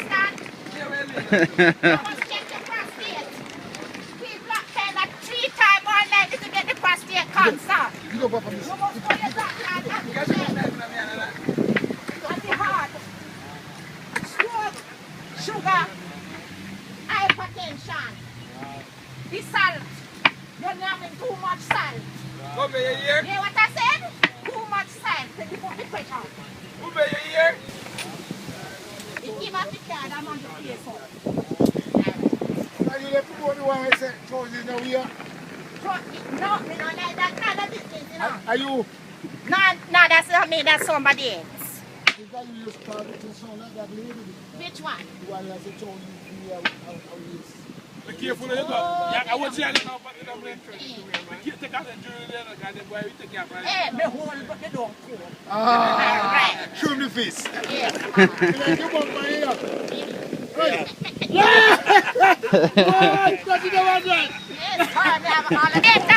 prostate. You must check your prostate. People are paying like 3 times more likely to get the prostate cancer. You must go to your doctor and have it checked. And the heart, stroke, sugar, hypertension, the salt. You're having too much salt. Come here, here. You hear what I said? Too much salt. Then you put the pressure. Come here. You give us the card, I'm on the place up. Are you left to go to one I said, told you now here? No, me don't like that kind of business, you know. Are you? No, that's not me, that's somebody else. Is that you just started to sound like that lady? Which one? The one I said, told you how it is. Be careful of it. I want you to know about the Dumplin church. Take out the jury there, and then boy, we take care of it. Hey, me hold, but they don't go. Ah, show him the face. Yes. You come by here. Right. Yeah! Right, got it over there. Yes, I have all of them.